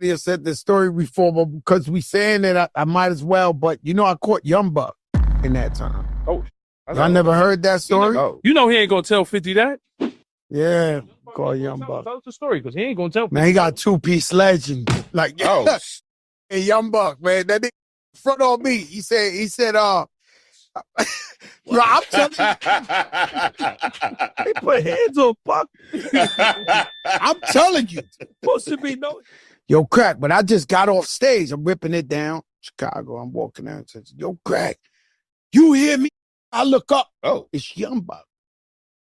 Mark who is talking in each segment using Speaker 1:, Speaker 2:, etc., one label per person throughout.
Speaker 1: They said the story before, but because we saying that I might as well. But you know, I caught Young Buck in that time.
Speaker 2: Oh,
Speaker 1: I never heard that story.
Speaker 2: You know he ain't gonna tell 50 that.
Speaker 1: Yeah, call Young Buck.
Speaker 2: Tell us the story because he ain't gonna tell. 50.
Speaker 1: Man, he got 2-piece legend. Like, hey, Young Buck, man, that nigga front on me. He said, yo, I'm telling you,
Speaker 2: they put hands on Buck.
Speaker 1: I'm telling you,
Speaker 2: supposed to be no.
Speaker 1: Yo, Crack, but I just got off stage. I'm ripping it down. Chicago, I'm walking out and says, yo, Crack, you hear me? I look up. Oh, it's Young Buck.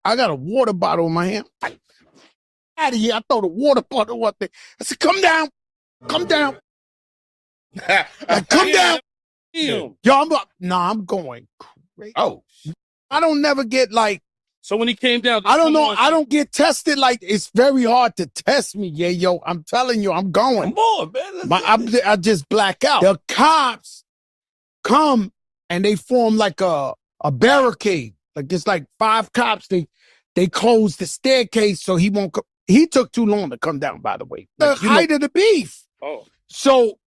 Speaker 1: I got a water bottle in my hand. Out of here. I throw the water bottle up there. I said, come down. Come down. Like, come down. Yo, I'm going crazy. Oh. I don't never get like.
Speaker 2: So when he came down.
Speaker 1: I don't know. I don't get tested. Like, it's very hard to test me. Yeah, yo, I'm telling you, I'm going.
Speaker 2: Come on, man.
Speaker 1: I just black out. The cops come and they form like a barricade. Like, it's like 5 cops. They close the staircase so he won't come. He took too long to come down, by the way. Like, the height of the beef. Oh. So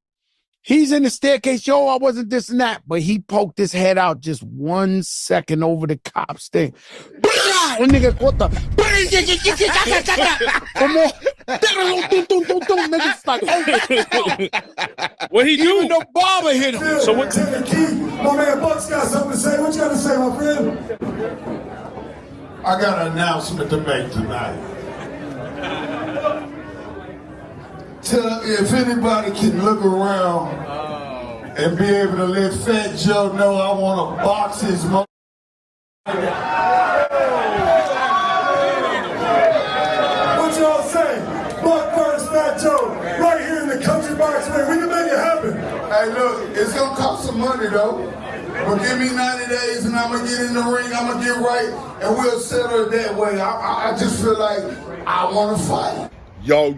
Speaker 1: he's in the staircase. Yo, I wasn't this and that. But he poked his head out just 1 second over the cop's thing. And nigga, what the? Come on. Niggas like, oh.
Speaker 2: What he do?
Speaker 1: Even the barber hit him.
Speaker 3: So what? My man Buck's got something to say. What you got to say, my friend? I got an announcement to make tonight. If anybody can look around and be able to let Fat Joe know I want to box his mother. What y'all say? Buck versus Fat Joe, right here in the country box ring. We can make it happen. Hey, look, it's gonna cost some money though. But give me 90 days and I'm gonna get in the ring. I'm gonna get right, and we'll settle it that way. I just feel like I want to fight.
Speaker 4: Yo,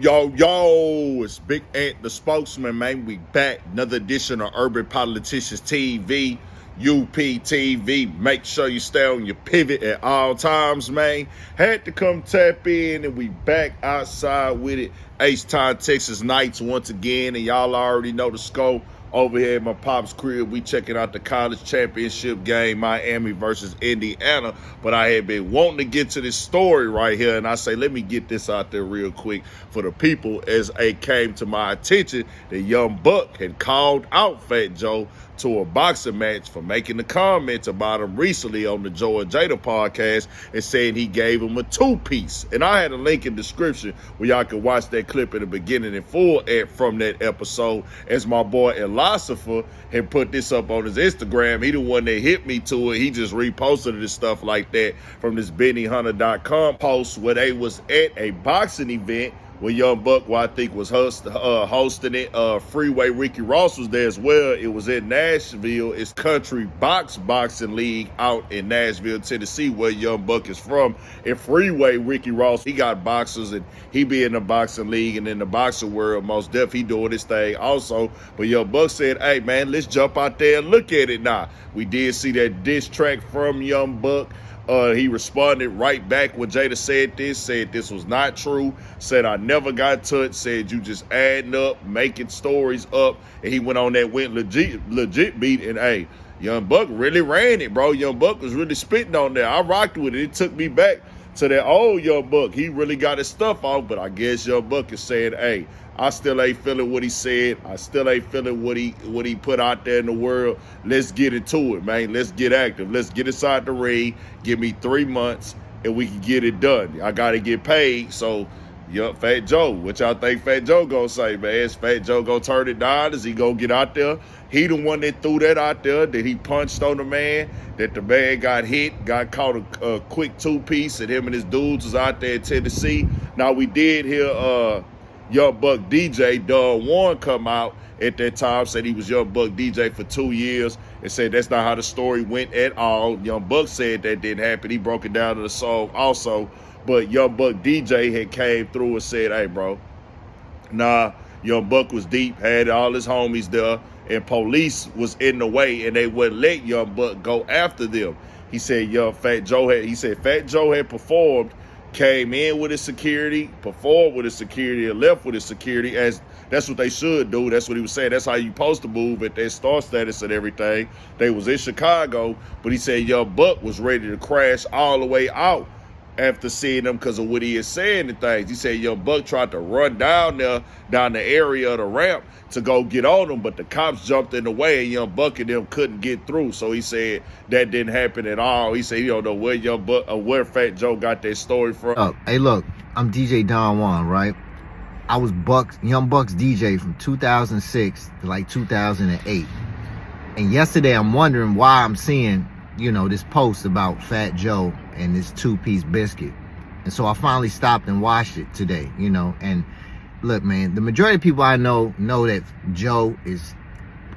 Speaker 4: it's Big Ant, the spokesman, man. We back. Another edition of Urban Politicians TV, UPTV. Make sure you stay on your pivot at all times, man. Had to come tap in, and we back outside with it. H-Town, Texas Knights once again, and y'all already know the scope. Over here at my pop's crib, we checking out the college championship game, Miami versus Indiana. But I had been wanting to get to this story right here, and I say, let me get this out there real quick for the people, as it came to my attention that Young Buck had called out Fat Joe to a boxing match for making the comments about him recently on the Joe and Jada podcast and saying he gave him a 2-piece. And I had a link in the description where y'all can watch that clip in the beginning in full from that episode, as my boy Philosopher had put this up on his Instagram. He the one that hit me to it. He just reposted this stuff like that from this BennyHunter.com post where they was at a boxing event where Young Buck, I think, was hosting it. Freeway Ricky Ross was there as well. It was in Nashville. It's Country Boxing League out in Nashville, Tennessee, where Young Buck is from. And Freeway Ricky Ross, he got boxers, and he be in the boxing league, and in the boxing world, most definitely he doing his thing also. But Young Buck said, hey, man, let's jump out there and look at it now. We did see that diss track from Young Buck. He responded right back when Jada said this was not true, said I never got touched, said you just adding up, making stories up, and he went on that went legit beat, and hey, Young Buck really ran it, bro. Young Buck was really spitting on there. I rocked with it. It took me back to that old Young Buck. He really got his stuff off, but I guess Young Buck is saying, hey, I still ain't feeling what he said. I still ain't feeling what he put out there in the world. Let's get into it, man. Let's get active. Let's get inside the ring. Give me 3 months, and we can get it done. I got to get paid. So, Fat Joe, what y'all think Fat Joe gonna say, man? Is Fat Joe gonna turn it down? Is he gonna get out there? He the one that threw that out there, that he punched on the man, that the man got hit, got caught a quick 2-piece, and him and his dudes was out there in Tennessee. Now, we did hear Young Buck DJ Doug Warren come out at that time, said he was Young Buck DJ for 2 years, and said that's not how the story went at all. Young Buck said that didn't happen. He broke it down to the song also, but Young Buck DJ had came through and said, hey, bro, nah, Young Buck was deep, had all his homies there, and police was in the way, and they wouldn't let Young Buck go after them. He said, Fat Joe had performed, came in with his security, performed with his security, and left with his security, as That's what they should do. That's what he was saying. That's how you supposed to move at that star status and everything. They was in Chicago, but he said Young Buck was ready to crash all the way out after seeing them because of what he is saying and things. He said Young Buck tried to run down there, down the area of the ramp to go get on them, but the cops jumped in the way and Young Buck and them couldn't get through. So he said that didn't happen at all. He said he don't know where Young Buck or where Fat Joe got that story from.
Speaker 5: Hey, look, I'm DJ Don Juan, right? I was Young Buck's DJ from 2006 to like 2008. And yesterday I'm wondering why I'm seeing, you know, this post about Fat Joe and this two-piece biscuit. And so I finally stopped and watched it today, you know. And look, man, the majority of people I know that Joe is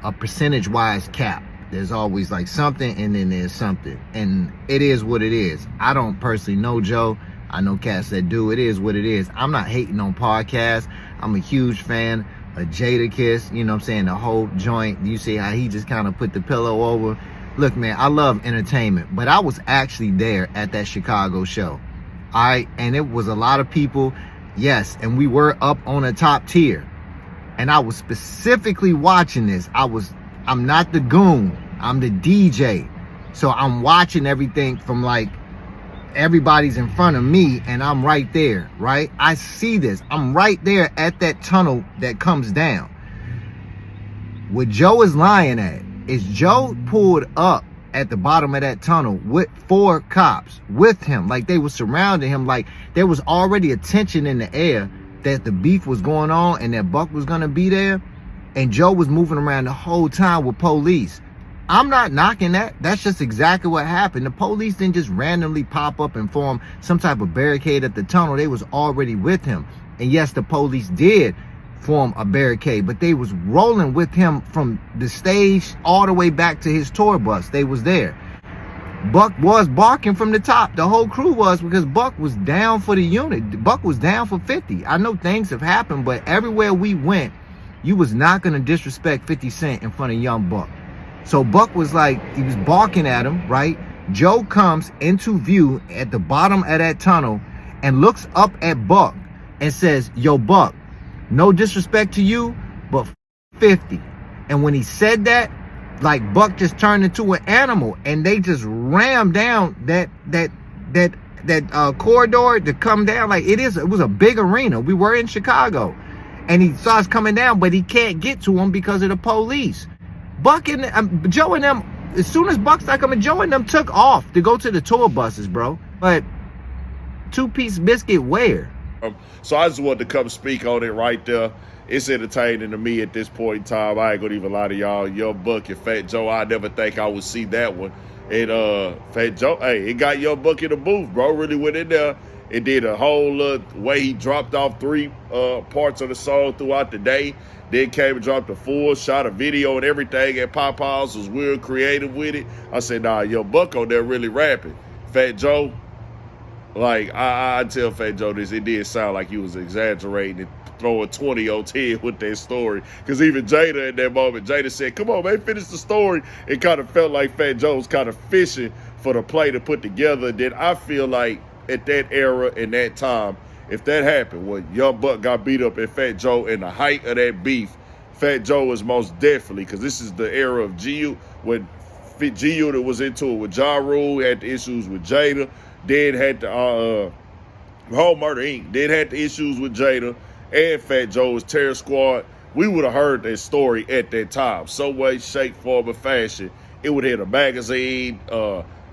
Speaker 5: a percentage-wise cap. There's always like something and then there's something. And it is what it is. I don't personally know Joe. I know cats that do. It is what it is. I'm not hating on podcasts. I'm a huge fan of Jadakiss. You know what I'm saying? The whole joint. You see how he just kind of put the pillow over. Look, man, I love entertainment. But I was actually there at that Chicago show. And it was a lot of people. Yes, and we were up on a top tier. And I was specifically watching this. I'm not the goon. I'm the DJ. So I'm watching everything from like everybody's in front of me and I'm right there, right? I see this. I'm right there at that tunnel that comes down. What Joe is lying at is Joe pulled up at the bottom of that tunnel with 4 cops with him. Like they were surrounding him. Like there was already a tension in the air that the beef was going on and that Buck was going to be there. And Joe was moving around the whole time with police. I'm not knocking that. That's just exactly what happened. The police didn't just randomly pop up and form some type of barricade at the tunnel. They was already with him. And yes, the police did form a barricade, but they was rolling with him from the stage all the way back to his tour bus. They was there. Buck was barking from the top. The whole crew was, because Buck was down for the unit. Buck was down for 50. I know things have happened, but everywhere we went, you was not going to disrespect 50 Cent in front of Young Buck. So Buck was like, he was barking at him, right? Joe comes into view at the bottom of that tunnel and looks up at Buck and says, yo, Buck, no disrespect to you, but 50. And when he said that, like Buck just turned into an animal and they just rammed down that corridor to come down. Like it was a big arena. We were in Chicago and he starts coming down, but he can't get to him because of the police. Buck and Joe and them, as soon as Buck started coming, Joe and them took off to go to the tour buses, bro. But two-piece biscuit where?
Speaker 4: So I just wanted to come speak on it right there. It's entertaining to me at this point in time. I ain't gonna even lie to y'all. Young Buck and Fat Joe, I never think I would see that one. And Fat Joe, hey, it got Young Buck in the booth, bro. Really went in there. It did a whole way he dropped off 3 parts of the song throughout the day. Then came and dropped a full shot of video and everything at Popeyes, was real creative with it. I said, nah, Young Buck on there really rapping. Fat Joe, like, I tell Fat Joe this, it did sound like he was exaggerating and throwing 20 on 10 with that story. Because even Jada in that moment, Jada said, come on, man, finish the story. It kind of felt like Fat Joe was kind of fishing for the play to put together. Then I feel like at that era and that time, if that happened, when Young Buck got beat up at Fat Joe in the height of that beef, Fat Joe was most definitely, because this is the era of G-Unit, when G-Unit was into it with Ja Rule, had the issues with Jada, then had the Whole Murder Inc., then had the issues with Jada, and Fat Joe's Terror Squad. We would have heard that story at that time. Some way, shape, form, or fashion. It would hit a magazine,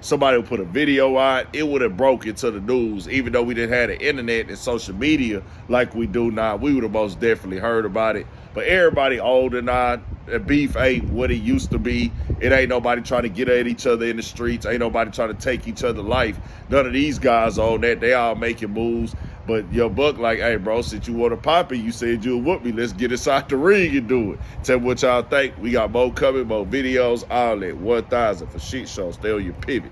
Speaker 4: somebody would put a video out, it would have broke into the news. Even though we didn't have the internet and social media like we do now, we would have most definitely heard about it. But everybody older now, the beef ain't what it used to be. It ain't nobody trying to get at each other in the streets. Ain't nobody trying to take each other's life. None of these guys on that. They all making moves. But Young Buck like, hey, bro, since you want to pop it, you said you'll whoop me. Let's get inside the ring and do it. Tell me what y'all think. We got more coming, more videos, all that. 1,000 for shit shows. Stay on your pivot.